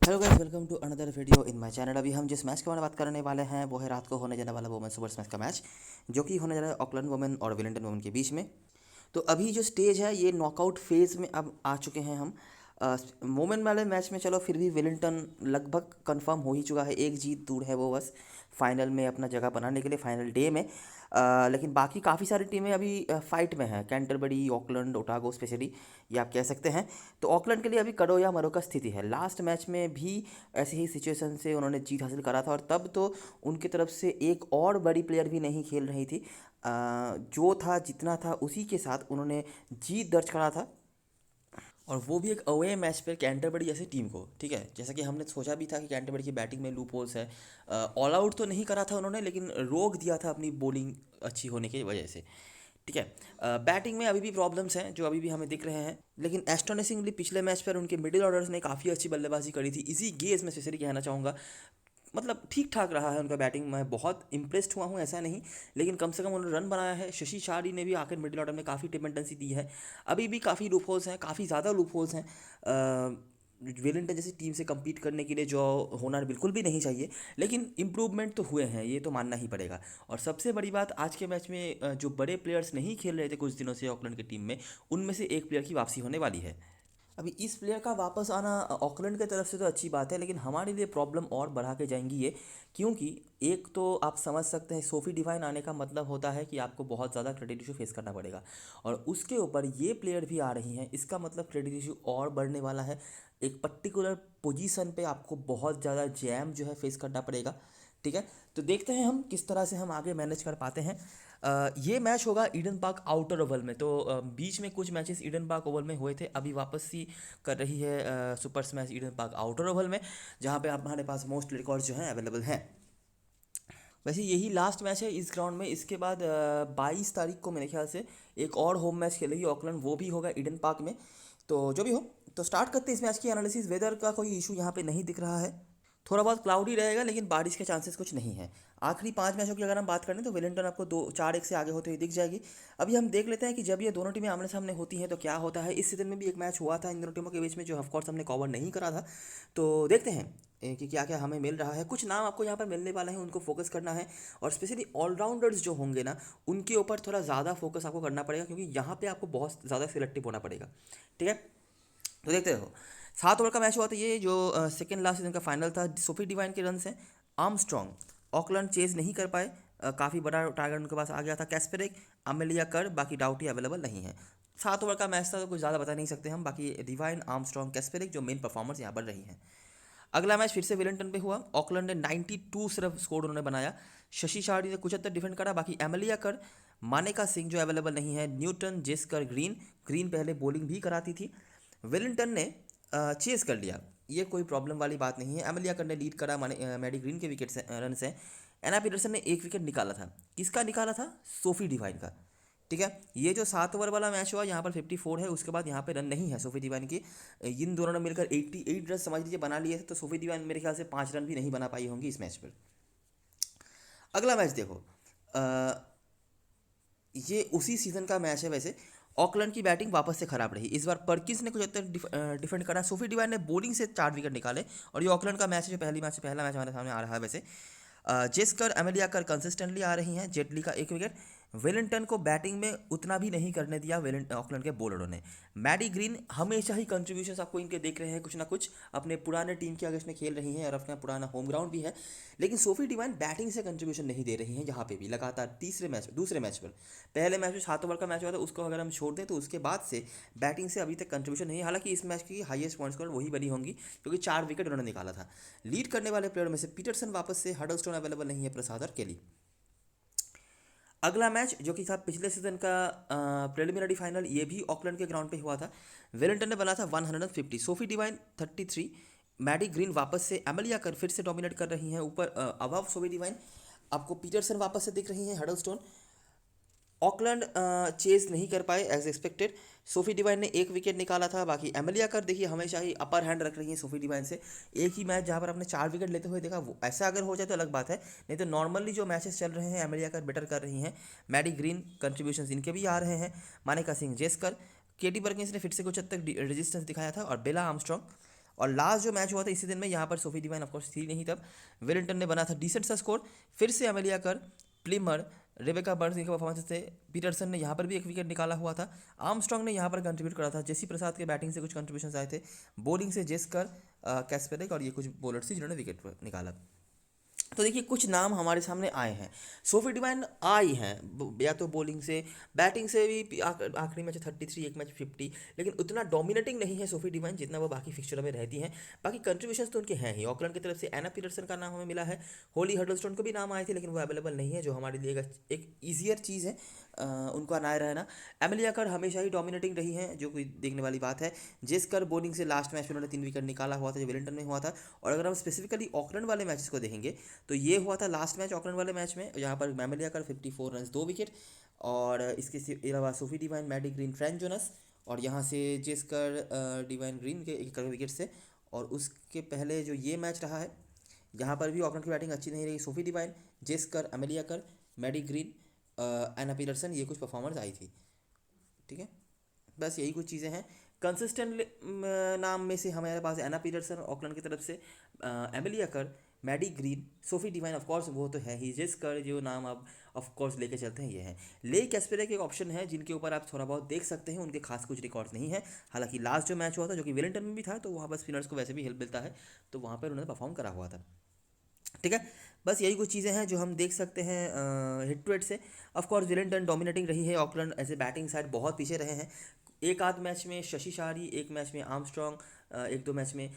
Hello guys, welcome to another video in my channel. अभी हम जिस मैच के बारे में बात करने वाले हैं वो है रात को होने जाने वाला वुमेन सुपर्स मैच का मैच, जो कि होने जा रहा है ऑकलैंड वुमेन और वेलिंगटन वुमेन के बीच में। तो अभी जो स्टेज है ये नॉकआउट फेज़ में अब आ चुके हैं हम। वुमेन वाले मैच में चलो फिर भी वेलिंगटन लगभग कंफर्म हो ही चुका है, एक जीत दूर है वो बस फाइनल में अपना जगह बनाने के लिए फाइनल डे में। लेकिन बाकी काफ़ी सारी टीमें अभी फाइट में हैं, कैंटरबरी, ऑकलैंड, ओटागो स्पेशली, ये आप कह सकते हैं। तो ऑकलैंड के लिए अभी करो या मरो का स्थिति है। लास्ट मैच में भी ऐसी ही सिचुएशन से उन्होंने जीत हासिल करा था, और तब तो उनकी तरफ से एक और बड़ी प्लेयर भी नहीं खेल रही थी। जो था जितना था उसी के साथ उन्होंने जीत दर्ज करा था, और वो भी एक अवे मैच पे कैंटरबरी जैसी टीम को। ठीक है, जैसा कि हमने सोचा भी था कि कैंटरबरी की बैटिंग में लूप होल्स है। ऑल आउट तो नहीं करा था उन्होंने, लेकिन रोक दिया था अपनी बॉलिंग अच्छी होने की वजह से। ठीक है, बैटिंग में अभी भी प्रॉब्लम्स हैं जो अभी भी हमें दिख रहे हैं, लेकिन एस्टोनिशिंगली पिछले मैच पर उनके मिडिल ऑर्डर्स ने काफ़ी अच्छी बल्लेबाजी करी थी। इसी गेज में स्पेशली कहना चाहूँगा, मतलब ठीक ठाक रहा है उनका बैटिंग। मैं बहुत इंप्रेस्ड हुआ हूँ ऐसा नहीं, लेकिन कम से कम उन्होंने रन बनाया है। शशि शारी ने भी आखिर मिडिल ऑर्डर में काफ़ी टिपेंडेंसी दी है। अभी भी काफ़ी लूप होल्स हैं, काफ़ी ज़्यादा लूप होल्स हैं वेलिंगटन जैसी टीम से compete करने के लिए, जो होना बिल्कुल भी नहीं चाहिए। लेकिन इम्प्रूवमेंट तो हुए हैं, ये तो मानना ही पड़ेगा। और सबसे बड़ी बात, आज के मैच में जो बड़े प्लेयर्स नहीं खेल रहे थे कुछ दिनों से ऑकलैंड की टीम में, उनमें से एक प्लेयर की वापसी होने वाली है। अभी इस प्लेयर का वापस आना ऑकलैंड की तरफ से तो अच्छी बात है, लेकिन हमारे लिए प्रॉब्लम और बढ़ा के जाएंगी ये। क्योंकि एक तो आप समझ सकते हैं, सोफ़ी डिवाइन आने का मतलब होता है कि आपको बहुत ज़्यादा क्रेडिट इशू फेस करना पड़ेगा, और उसके ऊपर ये प्लेयर भी आ रही हैं, इसका मतलब क्रेडिट इशू और बढ़ने वाला है। एक पर्टिकुलर पोजीशन पे आपको बहुत ज़्यादा जैम जो है फेस करना पड़ेगा। ठीक है, तो देखते हैं हम किस तरह से हम आगे मैनेज कर पाते हैं। ये मैच होगा ईडन पार्क आउटर ओवल में। तो बीच में कुछ मैचेस ईडन पार्क ओवल में हुए थे, अभी वापसी कर रही है super smash Eden park outer Oval में, जहाँ पे हमारे पास मोस्ट रिकॉर्ड्स जो हैं अवेलेबल हैं। वैसे यही लास्ट मैच है इस ग्राउंड में। इसके बाद 22 तारीख को मेरे ख्याल से एक और होम मैच खेलेगी ऑकलैंड, वो भी होगा ईडन पार्क में। तो जो भी हो, तो स्टार्ट करते हैं इस मैच की एनालिसिस। वेदर का कोई इशू यहाँ पे नहीं दिख रहा है, थोड़ा बहुत क्लाउडी रहेगा, लेकिन बारिश के चांसेस कुछ नहीं है। आखिरी 5 मैचों की अगर हम बात करें तो वेलिंगटन आपको 2-4-1 से आगे होते हुए दिख जाएगी। अभी हम देख लेते हैं कि जब ये दोनों टीमें आमने सामने होती हैं तो क्या होता है। इस सीजन में भी एक मैच हुआ था इन दोनों टीमों के बीच में, जो ऑफकोर्स हमने कवर नहीं करा था। तो देखते हैं कि क्या क्या हमें मिल रहा है। कुछ नाम आपको यहाँ पर मिलने वाले हैं, उनको फोकस करना है, और स्पेशली ऑलराउंडर्स जो होंगे ना, उनके ऊपर थोड़ा ज़्यादा फोकस आपको करना पड़ेगा, क्योंकि यहाँ पे आपको बहुत ज़्यादा सिलेक्टिव होना पड़ेगा। ठीक है, तो देखते हो। 7 ओवर का मैच हुआ था ये, जो सेकेंड लास्ट सीजन का फाइनल था। सोफी डिवाइन के रन से आर्मस्ट्रॉन्ग ऑकलैंड चेज नहीं कर पाए। काफ़ी बड़ा टारगेट उनके पास आ गया था। कैस्पेरिक, अमेलिया कर, बाकी डाउटी अवेलेबल नहीं है। 7 ओवर का मैच था तो कुछ ज़्यादा बता नहीं सकते हम। बाकी डिवाइन, आर्मस्ट्रॉन्ग, कैस्पेरिक जो मेन परफॉर्मर्स यहाँ पर रही हैं। अगला मैच फिर से वेलिंगटन पे हुआ। ऑकलैंड ने 92 सिर्फ स्कोर उन्होंने बनाया। शशि शार्डी ने 75 डिफेंड करा। बाकी एमलिया कर, मानेका सिंह जो अवेलेबल नहीं है, न्यूटन, जेस्कर, ग्रीन। ग्रीन पहले बॉलिंग भी कराती थी। वेलिंगटन ने चेस कर लिया, ये कोई प्रॉब्लम वाली बात नहीं है। एमलिया कर ने लीड करा, मैडी ग्रीन के विकेट से रन से। एना पीटरसन ने एक विकेट निकाला था। किसका निकाला था? सोफी डिवाइन का। ठीक है, ये जो 7 ओवर वाला मैच हुआ, यहाँ पर 54 है, उसके बाद यहाँ पे रन नहीं है सोफी दीवान की। इन दोनों ने मिलकर 88 रन समझ लीजिए बना लिए थे, तो सोफी दीवान मेरे ख्याल से 5 रन भी नहीं बना पाई होंगी इस मैच पर। अगला मैच देखो, ये उसी सीजन का मैच है वैसे। ऑकलैंड की बैटिंग वापस से खराब रही इस बार। पर्किंस ने कुछ हद तक डिफेंड करा। सोफी डिवाइन ने बॉलिंग से 4 विकेट निकाले, और ये ऑकलैंड का मैच है जो पहला मैच हमारे सामने आ रहा है वैसे। जेस्कर, एमेलिया कर कंसिस्टेंटली आ रही हैं। जेटली का एक विकेट। वेलिंगटन को बैटिंग में उतना भी नहीं करने दिया ऑकलैंड के बॉलरों ने। मैडी ग्रीन हमेशा ही कंट्रीब्यूशंस आपको इनके देख रहे हैं कुछ ना कुछ, अपने पुराने टीम के अगेंस्ट में खेल रही हैं, और अपना पुराना होम ग्राउंड भी है। लेकिन सोफी डिवाइन बैटिंग से कंट्रीब्यूशन नहीं दे रही हैं यहाँ पे भी लगातार। दूसरे मैच पर, पहले मैच में 7 ओवर का मैच हुआ था, उसको अगर हम छोड़ दें तो उसके बाद से बैटिंग से अभी तक कंट्रीब्यूशन नहीं है। हालांकि इस मैच की हाईएस्ट पॉइंट स्कोर वही बनी होंगी, क्योंकि 4 विकेट उन्होंने निकाला था। लीड करने वाले प्लेयर में से पीटरसन वापस से, हडलस्टोन अवेलेबल नहीं है, प्रसाद और केली। अगला मैच जो कि था पिछले सीजन का प्रिलिमिनरी फाइनल, ये भी ऑकलैंड के ग्राउंड पे हुआ था। वेलिंगटन ने बना था 150। Sophie Devine 33। मैडी ग्रीन वापस से। एमलिया कर फिर से डोमिनेट कर रही हैं ऊपर अबव सोफी डिवाइन। आपको पीटरसन वापस से दिख रही हैं, हडलस्टोन। ऑकलैंड चेज नहीं कर पाए एज एक्सपेक्टेड। सोफी डिवाइन ने एक विकेट निकाला था। बाकी एमलिया कर देखिए हमेशा ही अपर हैंड रख रही है सोफी डिवाइन से। एक ही मैच जहाँ पर आपने 4 विकेट लेते हुए देखा, वो ऐसा अगर हो जाए तो अलग बात है, नहीं तो नॉर्मली जो मैचेस चल रहे हैं एमलिया कर बेटर कर रही हैं। मैडी ग्रीन कंट्रीब्यूशन इनके भी आ रहे हैं। मानेका सिंह, जेस्कर, केटी पर्किंस ने फिर से कुछ हद तक रेजिस्टेंस दिखाया था, और बेला आर्मस्ट्रॉन्ग। और लास्ट जो मैच हुआ था इसी दिन में, यहाँ पर सोफी डिवाइन ऑफकोर्स थी नहीं तब, वेलिंगटन ने बना था डिसेंट सा स्कोर, फिर से अमेलिया कर, प्लिमर, रेबेका बर्न्स के परफॉर्मेंस थे, पीटरसन ने यहाँ पर भी एक विकेट निकाला हुआ था, आर्मस्ट्रॉन्ग ने यहाँ पर कंट्रीब्यूट करा था, जेसी प्रसाद के बैटिंग से कुछ कंट्रीब्यूशन आए थे, बॉलिंग से जेस्कर, कैस्पेरिक और ये कुछ बॉलर थी जिन्होंने विकेट निकाला। तो देखिए कुछ नाम हमारे सामने आए हैं, सोफी डिवाइन आई हैं या तो बॉलिंग से, बैटिंग से भी आखिरी मैच 33, एक मैच 50, लेकिन उतना डोमिनेटिंग नहीं है सोफी डिवाइन जितना वो बाकी फिक्चर में रहती हैं। बाकी कंट्रीब्यूशन तो उनके हैं ही, ऑकलैंड की तरफ से एना पीटरसन का नाम हमें मिला है, होली हडलस्टोन को भी नाम आए थे लेकिन वो अवेलेबल नहीं है, जो हमारे लिए एक ईजियर चीज़ है उनका ना रहना। एमिलिया कर हमेशा ही डोमिनेटिंग रही हैं, जो कोई देखने वाली बात है। जिसकर बॉलिंग से लास्ट मैच में उन्होंने 3 विकेट निकाला हुआ था जो वेलिंगटन में हुआ था। और अगर हम स्पेसिफिकली ऑकलैंड वाले मैचेस को देखेंगे तो ये हुआ था लास्ट मैच ऑकलैंड वाले मैच में, जहाँ पर एमिलिया कर 54 रन 2 विकेट, और इसके अलावा Sophie Devine, Maddy Green, Frank Jonas, और यहाँ से जिसकर डिवाइन ग्रीन के एक विकेट से। और उसके पहले जो ये मैच रहा है यहाँ पर भी ऑकलैंड की बैटिंग अच्छी नहीं रही, सोफी डिवाइन, जिसकर, अमेलिया कर, मैडी ग्रीन, एना पीटरसन, ये कुछ परफॉर्मेंस आई थी। ठीक है, बस यही कुछ चीज़ें हैं। कंसिस्टेंट नाम में से हमारे पास एना पीटरसन ऑकलैंड की तरफ से, एमिलिया कर, Maddy Green, Sophie Devine of course वो तो है ही, जिस कर जो नाम आप ऑफ कोर्स लेके चलते हैं ये है। ले कैस्पेरिक एक ऑप्शन है जिनके ऊपर आप थोड़ा बहुत देख सकते हैं, उनके खास कुछ रिकॉर्ड्स नहीं है। हालांकि लास्ट जो मैच हुआ था जो कि वेलिंगटन में भी था, तो वहाँ पर स्पिनर्स को वैसे भी हेल्प मिलता है, तो वहाँ पर उन्होंने परफॉर्म करा हुआ था। ठीक है, बस यही कुछ चीज़ें हैं जो हम देख सकते हैं हिट टू हिट से। ऑफकोर्स वेलिंगटन डोमिनेटिंग रही है, Auckland as a batting side बहुत पीछे रहे हैं। एक आध मैच में शशि शारी, एक मैच में आर्मस्ट्रॉन्ग, एक दो मैच में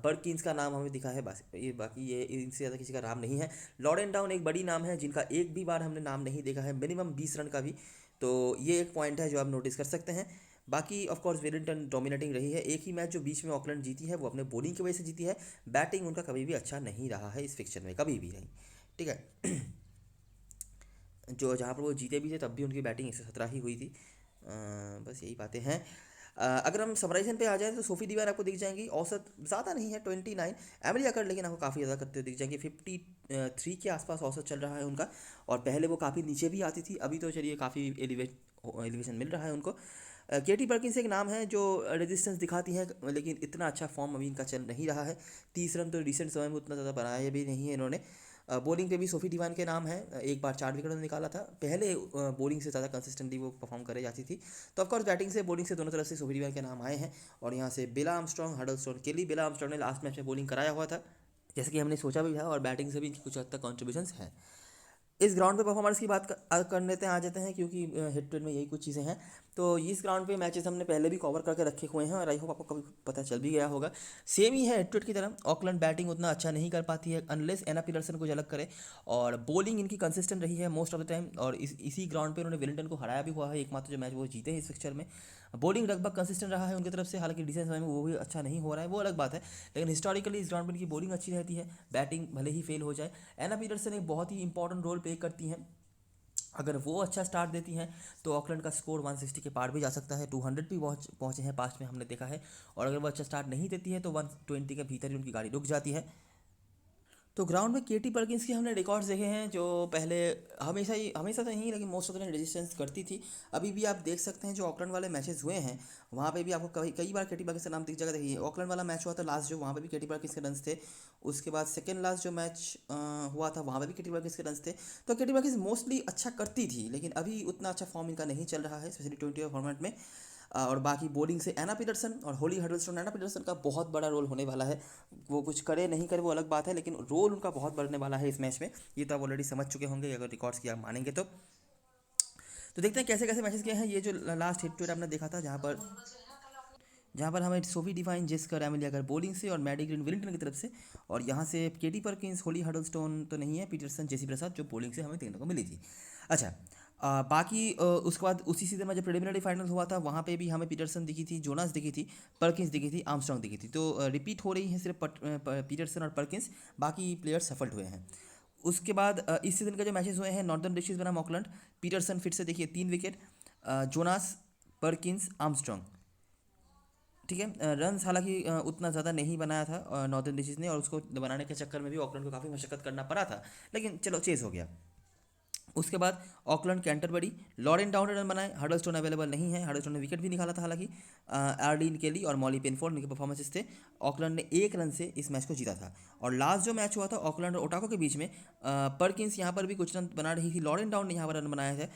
परकिंस का नाम हमें दिखा है, बस ये बाकी ये इनसे ज़्यादा किसी का नाम नहीं है। लॉरेन डाउन एक बड़ी नाम है जिनका एक भी बार हमने नाम नहीं देखा है, मिनिमम 20 रन का भी, तो ये एक पॉइंट है जो आप नोटिस कर सकते हैं। बाकी ऑफ कोर्स वेलिंगटन डोमिनेटिंग रही है, एक ही मैच जो बीच में ऑकलैंड जीती है वो अपने बॉलिंग की वजह से जीती है, बैटिंग उनका कभी भी अच्छा नहीं रहा है इस फिक्चर में, कभी भी नहीं। ठीक है जो जहाँ पर वो जीते भी थे तब भी उनकी बैटिंग 117 ही हुई थी। बस यही बातें हैं। अगर हम समराइजन पे आ जाएँ तो सोफी डिवाइन आपको दिख जाएंगी, औसत ज़्यादा नहीं है 29, एमिलिया कर लेकिन आपको काफ़ी ज़्यादा करते हुए दिख जाएंगे, 53 के आसपास औसत चल रहा है उनका। और पहले वो काफ़ी नीचे भी आती थी, अभी तो चलिए काफ़ी एलिवेशन मिल रहा है उनको। केटी परकिंस एक नाम है जो रेजिस्टेंस दिखाती है, लेकिन इतना अच्छा फॉर्म अभी इनका चल नहीं रहा है। 30 रन तो रिसेंट समय में उतना ज़्यादा बनाया भी नहीं है इन्होंने। बॉलिंग पे भी सोफी डिवाइन के नाम है, एक बार 4 विकेट निकाला था, पहले बॉलिंग से ज़्यादा कंसिस्टेंटली वो परफॉर्म करे जाती थी। तो ऑफकोर्स बैटिंग से बॉलिंग से दोनों तरफ से सोफी डिवाइन के नाम आए हैं। और यहाँ से बिला आर्मस्ट्रॉन्ग, हडलस्टोन के लिए बिला आर्मस्ट्रॉन्ग ने लास्ट मैच में बॉलिंग कराया हुआ था, जैसे कि हमने सोचा भी था, और बैटिंग से भी इनकी कुछ हद तक कॉन्ट्रीब्यूशन है। इस ग्राउंड पे परफॉर्मेंस की बात कर लेते हैं, आ जाते हैं, क्योंकि हिट टू हिट में यही कुछ चीज़ें हैं। तो इस ग्राउंड पे मैचेस हमने पहले भी कवर करके रखे हुए हैं और आई होप आपको कभी पता चल भी गया होगा। सेम ही है हिट टू हिट की तरह, ऑकलैंड बैटिंग उतना अच्छा नहीं कर पाती है अनलेस एना पीटरसन को अलग करे, और बॉलिंग इनकी कंसिस्टेंट रही है मोस्ट ऑफ द टाइम, और इसी ग्राउंड पे उन्होंने वेलिंगटन को हराया भी हुआ है, एकमात्र जो मैच वो जीते हैं इस फिक्चर में। बॉलिंग लगभग कंसिस्टेंट रहा है उनकी तरफ से, हालांकि डिफेंस में वो भी अच्छा नहीं हो रहा है, वो अलग बात है, लेकिन हिस्टोरिकली इस ग्राउंड पर इनकी बॉलिंग अच्छी रहती है, बैटिंग भले ही फेल हो जाए। एना पीटरसन एक बहुत ही इंपॉर्टेंट रोल प्ले करती हैं, अगर वो अच्छा स्टार्ट देती हैं तो ऑकलैंड का स्कोर 160 के पार भी जा सकता है, 200 भी पहुँचे हैं पास्ट में हमने देखा है। और अगर वो अच्छा स्टार्ट नहीं देती है तो 120 के भीतर ही उनकी गाड़ी रुक जाती है। तो ग्राउंड में केटी परकिंस के हमने रिकॉर्ड्स देखे हैं, जो पहले हमेशा तो नहीं लेकिन most of the time resistance करती थी। अभी भी आप देख सकते हैं जो ऑकलैंड वाले मैचेस हुए हैं वहाँ पे भी आपको कई बार केटी परकिंस का नाम दिख जाएगा। देखिए ऑकलैंड वाला मैच हुआ था लास्ट, जो वहाँ पे भी केटी परकिंस के रन्स थे। उसके बाद सेकेंड लास्ट जो मैच हुआ था वहाँ पे भी केटी परकिंस के रन्स थे। तो केटी परकिंस मोस्टली अच्छा करती थी, लेकिन अभी उतना अच्छा फॉर्म इनका नहीं चल रहा है, स्पेशली 20 फॉर्मेट में। और बाकी बॉलिंग से एना पीटरसन और होली हडलस्टोन, एना पीटरसन का बहुत बड़ा रोल होने वाला है, वो कुछ करे नहीं करे वो अलग बात है, लेकिन रोल उनका बहुत बढ़ने वाला है इस मैच में, ये तो आप ऑलरेडी समझ चुके होंगे अगर रिकॉर्ड्स की आप मानेंगे तो देखते हैं कैसे कैसे मैचेस किए हैं। ये जो लास्ट हिट टू हिट आपने देखा था, जहाँ पर हमें सोफी डिवाइन, जेस्कर, एमिलिया कर बॉलिंग से और मैडी ग्रीन वेलिंगटन की तरफ से, और यहाँ से केटी परकिंस, होली हडलस्टोन तो नहीं है, पीटरसन, जेसी प्रसाद जो बॉलिंग से हमें देखने को मिली थी। अच्छा, बाकी उसके बाद उसी सीजन में जब प्रिलिमिनरी फाइनल हुआ था वहाँ पे भी हमें पीटरसन दिखी थी, जोनास दिखी थी, परकिंस दिखी थी, आर्मस्ट्रॉन्ग दिखी थी। तो रिपीट हो रही है सिर्फ पीटरसन और परकिंस, बाकी प्लेयर्स सफल्ड हुए हैं। उसके बाद इस सीज़न के जो मैचेस हुए हैं, नॉर्दर्न डिस्ट्रिक्ट बनाम ऑकलैंड, पीटरसन फिर से देखिए 3 विकेट, जोनास, परकिंस, आर्मस्ट्रॉन्ग। ठीक है, रन्स हालांकि उतना ज़्यादा नहीं बनाया था नॉर्दर्न डिस्ट्रिक्ट ने, और उसको बनाने के चक्कर में भी ऑकलैंड को काफ़ी मशक्कत करना पड़ा था, लेकिन चलो चेज़ हो गया। उसके बाद Auckland Canterbury, Lauren Down run बनाए, हडलस्टोन अवेलेबल नहीं है, हडलस्टोन ने विकेट भी निकाला था हालांकि, आर्डीन केली और मॉली पेनफोर्ड इनके परफॉर्मेंसेस थे। ऑकलैंड ने 1 रन से इस मैच को जीता था। और लास्ट जो मैच हुआ था ऑकलैंड और ओटाको के बीच में, परकिंस यहाँ पर भी कुछ रन बना रही थी, लॉरेन डाउन ने यहाँ पर रन बनाए थे।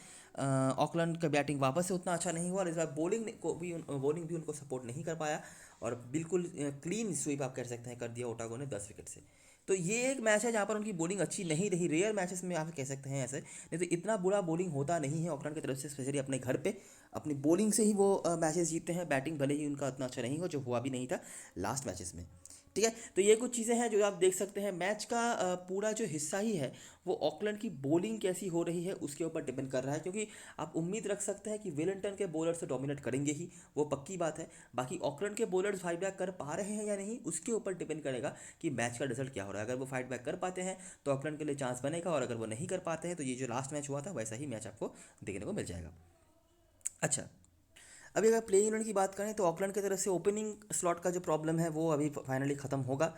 ऑकलैंड का बैटिंग वापस से उतना अच्छा नहीं हुआ और इस बार बॉलिंग भी उनको सपोर्ट नहीं कर पाया और बिल्कुल क्लीन स्वीप आप कह सकते हैं कर दिया ओटागो ने 10 विकेट से। तो ये एक मैच है जहाँ पर उनकी बॉलिंग अच्छी नहीं रही, रेयर मैचेस में आप कह सकते हैं ऐसे, नहीं तो इतना बुरा बॉलिंग होता नहीं है ऑकलैंड की तरफ से, स्पेशली अपने घर पे अपनी बॉलिंग से ही वो मैचेस जीतते हैं। बैटिंग भले ही उनका उतना अच्छा नहीं हो, जो हुआ भी नहीं था लास्ट मैचेस में। ठीक है, तो ये कुछ चीज़ें हैं जो आप देख सकते हैं। मैच का पूरा जो हिस्सा ही है वो ऑकलैंड की बॉलिंग कैसी हो रही है उसके ऊपर डिपेंड कर रहा है, क्योंकि आप उम्मीद रख सकते हैं कि वेलिंगटन के बॉलर से डोमिनेट करेंगे ही, वो पक्की बात है। बाकी ऑकलैंड के बॉलर्स फाइट बैक कर पा रहे हैं या नहीं उसके ऊपर डिपेंड करेगा कि मैच का रिजल्ट क्या हो रहा है। अगर वो फाइट बैक कर पाते हैं तो ऑकलैंड के लिए चांस बनेगा, और अगर वो नहीं कर पाते हैं तो ये जो लास्ट मैच हुआ था वैसा ही मैच आपको देखने को मिल जाएगा। अच्छा, अभी अगर प्ले इन की बात करें तो ऑकलैंड की तरफ से ओपनिंग स्लॉट का जो प्रॉब्लम है वो अभी फाइनली खत्म होगा।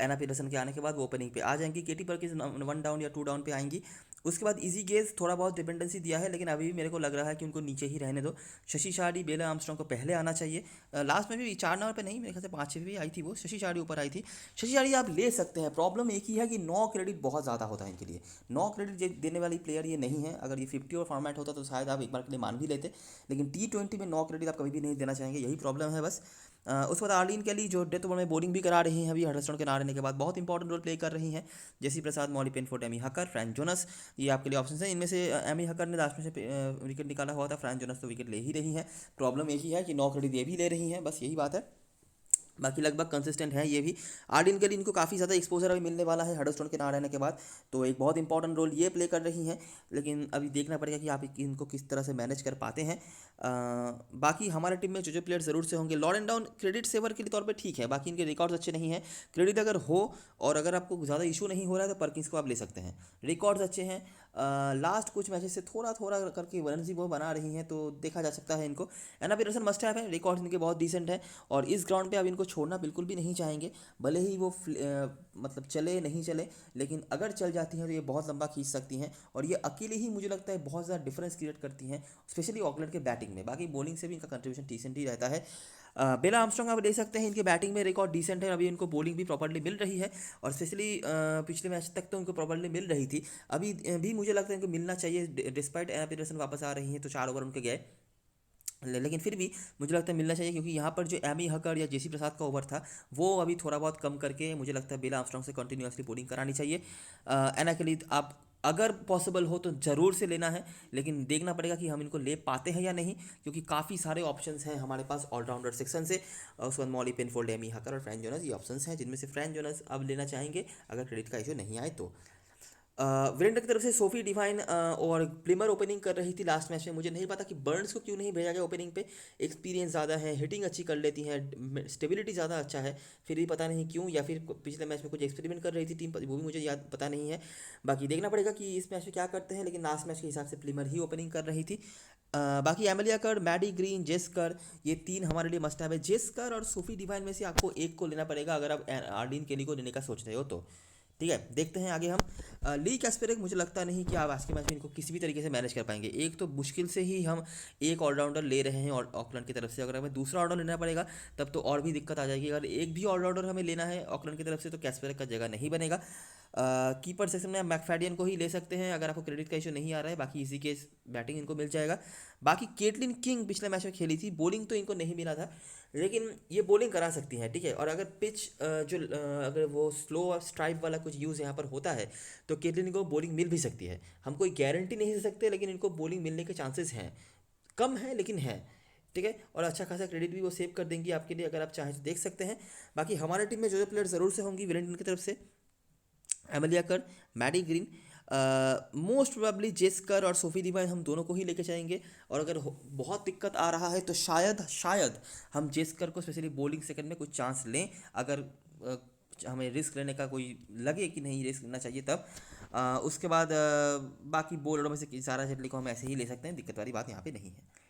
एना पीटरसन के आने के बाद वो ओपनिंग पे आ जाएंगी, केटी परकिंस 1 डाउन या 2 डाउन पे आएंगी। उसके बाद इजी गेज थोड़ा बहुत डिपेंडेंसी दिया है, लेकिन अभी भी मेरे को लग रहा है कि उनको नीचे ही रहने दो। शशि शार्डी, बेला आर्मस्ट्रॉन्ग को पहले आना चाहिए। लास्ट में भी 4 नंबर पे नहीं, मेरे ख्याल से 5 भी आई थी वो, शशि शार्डी ऊपर आई थी। शशि शार्डी आप ले सकते हैं, प्रॉब्लम एक ही है कि 9 क्रेडिट बहुत ज़्यादा होता है इनके लिए। 9 क्रेडिट देने वाली प्लेयर ये नहीं है। अगर ये 50 और फॉर्मेट होता तो शायद आप एक बार के लिए मान भी लेते, लेकिन T20 में 9 क्रेडिट आप कभी भी नहीं देना चाहेंगे, यही प्रॉब्लम है बस। उसके बाद आर्लिन कैली जो डेथ ओवर में बॉलिंग भी करा रही हैं अभी हडर्स्टोन के ना रहने के बाद, बहुत इंपॉर्टेंट रोल प्ले कर रही हैं। जेसी प्रसाद, मॉली पेनफोर्ड, एमी हकर, फ्रैंक जोनस, ये आपके लिए ऑप्शन हैं। इनमें से एमी हकर ने लास्ट में से विकेट निकाला हुआ था, फ्रैंक जोनस तो विकेट ले ही रही हैं। प्रॉब्लम एक ही है कि 9 क्रेडिट ये भी ले रही हैं, बस यही बात है। बाकी लगभग कंसिस्टेंट है ये भी। आर्डिन के लिए इनको काफ़ी ज़्यादा एक्सपोजर अभी मिलने वाला है हडर्स्टोन के ना रहने के बाद, तो एक बहुत इंपॉर्टेंट रोल ये प्ले कर रही हैं। लेकिन अभी देखना पड़ेगा कि आप इनको किस तरह से मैनेज कर पाते हैं। बाकी हमारे टीम में जो प्लेयर ज़रूर से होंगे, लॉरेन डाउन क्रेडिट सेवर के तौर पे ठीक है, बाकी इनके रिकॉर्ड्स अच्छे नहीं हैं। क्रेडिट अगर हो और अगर आपको ज़्यादा इशू नहीं हो रहा है तो परकिंस को आप ले सकते हैं, रिकॉर्ड्स अच्छे हैं। लास्ट कुछ मैचेस से थोड़ा थोड़ा करके रन वो बना रही हैं, तो देखा जा सकता है इनको। एना पीटरसन मस्ट हैव है, रिकॉर्ड्स इनके बहुत डिसेंट है और इस ग्राउंड पे अब इनको छोड़ना बिल्कुल भी नहीं चाहेंगे। भले ही वो मतलब चले नहीं चले, लेकिन अगर चल जाती हैं तो ये बहुत लंबा खींच सकती हैं और ये अकेले ही मुझे लगता है बहुत ज़्यादा डिफरेंस क्रिएट करती हैं, स्पेशली ऑकलैंड के बैटिंग में। बाकी बॉलिंग से भी इनका कंट्रीब्यूशन डिसेंट ही रहता है। बेला आर्मस्ट्रॉन्ग आप ले सकते हैं, इनके बैटिंग में रिकॉर्ड डिसेंट है, अभी इनको बॉलिंग भी प्रॉपर्ली मिल रही है और स्पेशली पिछले मैच तक तो उनको प्रॉपर्ली मिल रही थी, अभी भी मुझे लगता है इनको मिलना चाहिए। डिस्पाइट एना पीटरसन वापस आ रही हैं तो 4 ओवर उनके गए, लेकिन फिर भी मुझे लगता है मिलना चाहिए, क्योंकि यहाँ पर जो एमी हकर या जेसी प्रसाद का ओवर था वो अभी थोड़ा बहुत कम करके मुझे लगता है बेला आर्मस्ट्रॉन्ग से कंटिन्यूसली बॉलिंग करानी चाहिए। एना के लिए आप अगर पॉसिबल हो तो ज़रूर से लेना है, लेकिन देखना पड़ेगा कि हम इनको ले पाते हैं या नहीं, क्योंकि काफ़ी सारे ऑप्शंस हैं हमारे पास ऑलराउंडर सेक्शन से। उसके बाद मॉली पेनफोल्ड, एमी हकर और फ्रैंक जोनस, ये ऑप्शंस हैं जिनमें से फ्रैंक जोनस अब लेना चाहेंगे अगर क्रेडिट का इशू नहीं आए तो। विलेंडर की तरफ से सोफी डिवाइन और प्लिमर ओपनिंग कर रही थी लास्ट मैच में। मुझे नहीं पता कि बर्न्स को क्यों नहीं भेजा गया ओपनिंग पे, एक्सपीरियंस ज़्यादा है, हिटिंग अच्छी कर लेती हैं, स्टेबिलिटी ज़्यादा अच्छा है, फिर भी पता नहीं क्यों, या फिर पिछले मैच में कुछ एक्सपेरिमेंट कर रही थी टीम, वो भी मुझे याद पता नहीं है। बाकी देखना पड़ेगा कि इस मैच में क्या करते हैं, लेकिन लास्ट मैच के हिसाब से प्लिमर ही ओपनिंग कर रही थी। बाकी एमिलिया कर, मैडी ग्रीन, जेस्कर, ये 3 हमारे लिए मस्ट हैव है। जेस्कर और सोफी डिवाइन में से आपको एक को लेना पड़ेगा अगर आप आर्डिन केली को लेने का सोच रहे हो तो। ठीक है, देखते हैं आगे हम। ली कैस्पेरिक मुझे लगता नहीं कि आप आज के मैच में इनको किसी भी तरीके से मैनेज कर पाएंगे। एक तो मुश्किल से ही हम एक ऑलराउंडर ले रहे हैं और ऑकलैंड की तरफ से, अगर हमें दूसरा ऑर्डर लेना पड़ेगा तब तो और भी दिक्कत आ जाएगी। अगर एक भी ऑलराउंडर हमें लेना है ऑकलैंड की तरफ से तो कैस्पेरिक का जगह नहीं बनेगा। कीपर सेक्शन में आप मैकफैडियन को ही ले सकते हैं अगर आपको क्रेडिट का इशू नहीं आ रहा है, बाकी इसी के बैटिंग इनको मिल जाएगा। बाकी केटलिन किंग पिछले मैच में खेली थी, बॉलिंग तो इनको नहीं मिला था, लेकिन ये बॉलिंग करा सकती हैं। ठीक है, और अगर पिच अगर वो स्लो स्ट्राइप वाला कुछ यूज़ यहाँ पर होता है तो केटलिन को बॉलिंग मिल भी सकती है। हम कोई गारंटी नहीं दे सकते, लेकिन इनको बॉलिंग मिलने के चांसेस हैं, कम है लेकिन है। ठीक है, और अच्छा खासा क्रेडिट भी वो सेव कर देंगी आपके लिए, अगर आप चाहें तो देख सकते हैं। बाकी हमारे टीम में जो प्लेयर ज़रूर से होंगी वेलिंगटन की तरफ से, एमिलिया कर, मैडी ग्रीन, मोस्ट प्रोबेबली जेस्कर और सोफी डिवाइन, हम दोनों को ही लेके जाएंगे। और अगर बहुत दिक्कत आ रहा है तो शायद हम जेस्कर को स्पेशली बॉलिंग सेकंड में कुछ चांस लें, अगर हमें रिस्क लेने का कोई लगे कि नहीं रिस्क लेना चाहिए तब। उसके बाद बाकी बॉलरों में से सारा जेटली को हम ऐसे ही ले सकते हैं, दिक्कत वाली बात यहाँ पे नहीं है।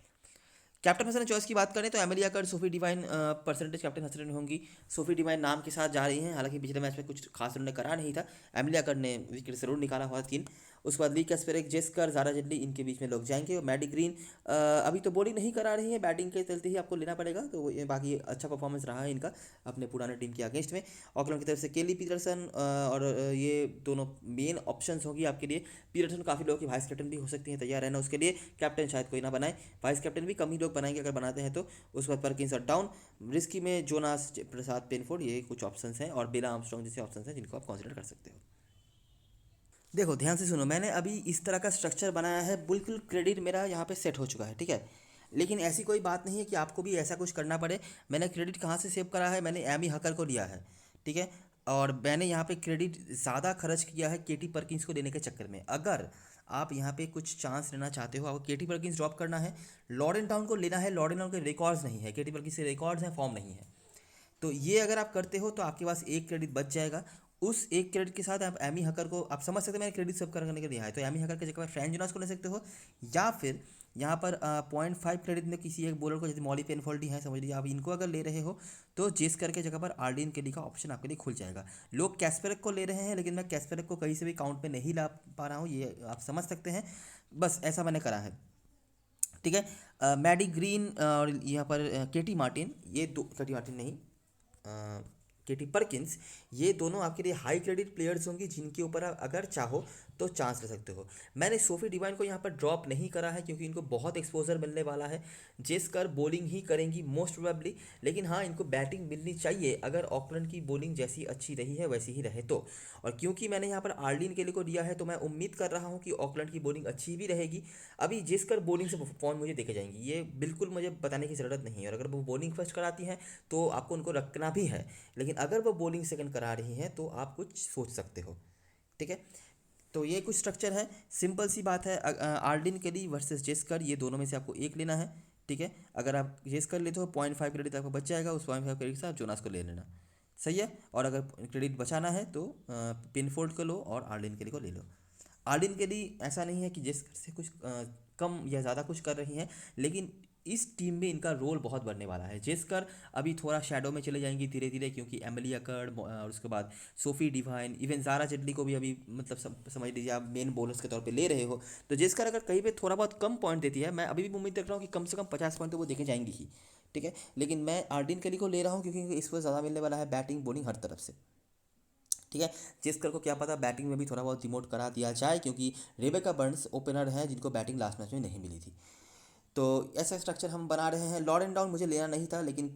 कैप्टन हसन चॉइस की बात करें तो Amelia Kerr, Sophie Devine percentage captain हसन होंगी। सोफी डिवाइन नाम के साथ जा रही हैं, हालांकि पिछले मैच में कुछ खास उन्होंने करा नहीं था। एमिलिया कर ने विकेट जरूर निकाला हुआ 3, उसके बाद ली कैस्पेरिक, जेस्कर, ज़ारा जेटली, इनके बीच में लोग जाएंगे। और मैडी ग्रीन अभी तो बॉलिंग नहीं करा रही है, बैटिंग के चलते ही आपको लेना पड़ेगा, तो ये बाकी अच्छा परफॉर्मेंस रहा है इनका अपने पुराने टीम के अगेंस्ट में। ऑकलैंड की तरफ से केली पीटरसन और ये दोनों मेन ऑप्शंस होगी आपके लिए। पीटरसन काफ़ी लोगों की वाइस कैप्टन भी हो सकती है, तैयार रहना उसके लिए। कैप्टन शायद कोई ना बनाए, वाइस कैप्टन भी कम ही लोग बनाएंगे अगर बनाते हैं तो। उसके बाद परकिंस और डाउन, रिस्की में जोनास, प्रसाद, पेनफोर्ड, ये कुछ ऑप्शंस हैं, और बेला आर्मस्ट्रॉन्ग जैसे ऑप्शंस हैं जिनको आप कंसिडर कर सकते हो। देखो ध्यान से सुनो, मैंने अभी इस तरह का स्ट्रक्चर बनाया है, बिल्कुल क्रेडिट मेरा यहाँ पे सेट हो चुका है, ठीक है। लेकिन ऐसी कोई बात नहीं है कि आपको भी ऐसा कुछ करना पड़े। मैंने क्रेडिट कहाँ से सेव करा है, मैंने एमी हकर को लिया है, ठीक है। और मैंने यहाँ पे क्रेडिट ज़्यादा खर्च किया है केटी परकिंस को लेने के चक्कर में। अगर आप यहाँ पे कुछ चांस लेना चाहते हो, आपको केटी परकिंस ड्रॉप करना है, लॉरेन टाउन को लेना है। लॉरेन टाउन के रिकॉर्ड्स नहीं है, केटी परकिंस के रिकॉर्ड्स हैं, फॉर्म नहीं है। तो ये अगर आप करते हो तो आपके पास एक क्रेडिट बच जाएगा। उस एक क्रेडिट के साथ आप एमी हकर को, आप समझ सकते हैं मैंने क्रेडिट सब करने के लिए है, तो एमी हकर की जगह पर फ्रैंक जोनास को ले सकते हो, या फिर यहाँ पर 0.5 क्रेडिट में किसी एक बॉलर को, जैसे मॉली पेनफोल्डी है समझ लीजिए, आप इनको अगर ले रहे हो तो जिस करके जगह पर आर्डिन केली का ऑप्शन आपके लिए खुल जाएगा। लोग कैस्पेरक को ले रहे हैं, लेकिन मैं कैस्पेरक को कहीं से भी काउंट में नहीं ला पा रहा हूँ, ये आप समझ सकते हैं। बस ऐसा मैंने करा है, ठीक है। मैडी ग्रीन और यहाँ पर केटी मार्टिन, ये दो, केटी मार्टिन नहीं, केटी परकिंस, ये दोनों आपके लिए हाई क्रेडिट प्लेयर्स होंगी जिनके ऊपर आप अगर चाहो तो चांस ले सकते हो। मैंने सोफी डिवाइन को यहाँ पर ड्रॉप नहीं करा है क्योंकि इनको बहुत एक्सपोजर मिलने वाला है। जेस्कर बॉलिंग ही करेंगी मोस्ट प्रोबेबली, लेकिन हाँ इनको बैटिंग मिलनी चाहिए अगर ऑकलैंड की बॉलिंग जैसी अच्छी रही है वैसी ही रहे तो। और क्योंकि मैंने यहाँ पर आर्लिन केली को दिया है तो मैं उम्मीद कर रहा हूँ कि ऑकलैंड की बॉलिंग अच्छी भी रहेगी। अभी जेस्कर बॉलिंग से फॉर्म मुझे देखे जाएंगी, ये बिल्कुल मुझे बताने की ज़रूरत नहीं है। और अगर वो बॉलिंग फर्स्ट कराती हैं तो आपको उनको रखना भी है, लेकिन अगर वो बॉलिंग सेकंड करा रही हैं तो आप कुछ सोच सकते हो, ठीक है। तो ये कुछ स्ट्रक्चर है, सिंपल सी बात है। आर्डिन केली वर्सेस जेस्कर, ये दोनों में से आपको एक लेना है, ठीक है। अगर आप जेस्कर लेते हो 0.5 क्रेडिट आपको बच जाएगा, उस 0.5 क्रेडिट से आप जोनास को ले लेना, सही है। और अगर क्रेडिट बचाना है तो पिनफोल्ड को लो और आर्डिन केली को ले लो। आर्डिन केली ऐसा नहीं है कि जेस्कर से कुछ कम या ज़्यादा कुछ कर रही हैं, लेकिन इस टीम में इनका रोल बहुत बढ़ने वाला है। जेस्कर अभी थोड़ा शैडो में चले जाएंगी धीरे धीरे, क्योंकि एमिली अकर्ड और उसके बाद Sophie Devine, even Zara Jetly को भी अभी मतलब समझ लीजिए आप मेन बॉलर्स के तौर पे ले रहे हो। तो जेस्कर अगर कहीं पे थोड़ा बहुत कम पॉइंट देती है, मैं अभी भी उम्मीद रख रहा हूँ कि कम से कम 50 पॉइंट तो वो देखे जाएंगी ही, ठीक है। लेकिन मैं आर्डिन केली को ले रहा हूँ क्योंकि इस पर ज़्यादा मिलने वाला है बैटिंग बॉलिंग हर तरफ से, ठीक है। जेस्कर को क्या पता बैटिंग में भी थोड़ा बहुत डिमोट करा दिया जाए, क्योंकि रेबेका बर्न्स ओपनर हैं जिनको बैटिंग लास्ट मैच में नहीं मिली थी। तो ऐसा स्ट्रक्चर हम बना रहे हैं। लॉरेन डाउन मुझे लेना नहीं था, लेकिन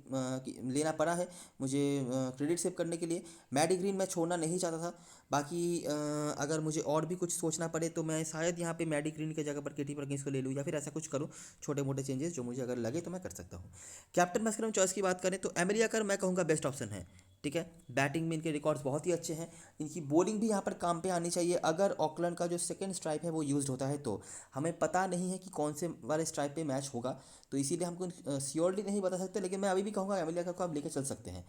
लेना पड़ा है मुझे क्रेडिट सेव करने के लिए। मैडी ग्रीन मैं छोड़ना नहीं चाहता था। बाकी अगर मुझे और भी कुछ सोचना पड़े तो मैं शायद यहाँ पे मैडी ग्रीन की जगह पर केटी परकिंस को ले लूँ, या फिर ऐसा कुछ करूँ, छोटे मोटे चेंजेस जो मुझे अगर लगे तो मैं कर सकता हूँ। कैप्टन मैस्करम चॉइस की बात करें तो एमिलिया कर मैं कहूँगा बेस्ट ऑप्शन है, ठीक है। बैटिंग में इनके रिकॉर्ड्स बहुत ही अच्छे हैं, इनकी बॉलिंग भी यहाँ पर काम पे आनी चाहिए। अगर ऑकलैंड का जो सेकंड स्ट्राइक है वो यूज़ होता है तो हमें पता नहीं है कि कौन से वाले स्ट्राइक पे मैच होगा, तो इसीलिए हमको श्योरली नहीं बता सकते। लेकिन मैं अभी भी कहूँगा एमिलिया को आप लेकर चल सकते हैं,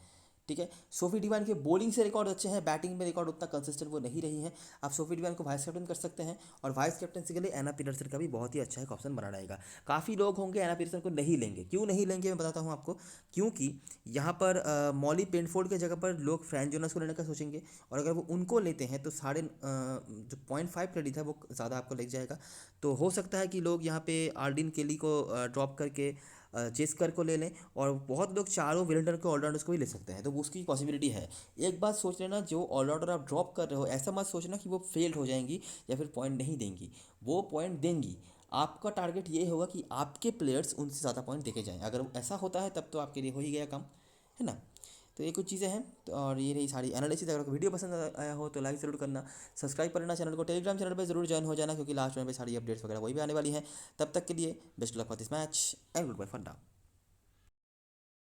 ठीक है। सोफी डिवाइन के बॉलिंग से रिकॉर्ड अच्छे हैं, बैटिंग में रिकॉर्ड उतना कंसिस्टेंट वो नहीं रही है। आप सोफी डिवाइन को वाइस कैप्टन कर सकते हैं, और वाइस कैप्टनसी के लिए एना पीटरसन का भी बहुत ही अच्छा एक ऑप्शन बना रहेगा। काफ़ी लोग होंगे एना पीटरसन को नहीं लेंगे, क्यों नहीं लेंगे मैं बताता हूँ आपको। क्योंकि यहाँ पर मॉली पेनफोर्ड की जगह पर लोग फ्रैंक जोनास को लेने का सोचेंगे, और अगर वो उनको लेते हैं तो जो 0.5 क्रेडिट है वो ज़्यादा आपको लग जाएगा। तो हो सकता है कि लोग यहाँ पे आर्डिन केली को ड्रॉप करके जेस्कर को ले लें, और बहुत लोग चारों विलेंडर को ऑलराउंडर्स को भी ले सकते हैं, तो वो उसकी पॉसिबिलिटी है। एक बात सोच लेना, जो ऑलराउंडर आप ड्रॉप कर रहे हो ऐसा मत सोचना कि वो फेल्ड हो जाएंगी या फिर पॉइंट नहीं देंगी, वो पॉइंट देंगी। आपका टारगेट ये होगा कि आपके प्लेयर्स उनसे ज़्यादा पॉइंट देके जाएँ। अगर ऐसा होता है तब तो आपके लिए हो ही गया काम, है ना। तो ये कुछ चीज़ें हैं, तो और ये रही सारी एनालिसिस। अगर आपको वीडियो पसंद आया हो तो लाइक ज़रूर करना, सब्सक्राइब कर लेना चैनल को, टेलीग्राम चैनल पे ज़रूर ज्वाइन हो जाना, क्योंकि लास्ट में सारी अपडेट्स वगैरह वही भी आने वाली हैं। तब तक के लिए best luck for this match and goodbye for now.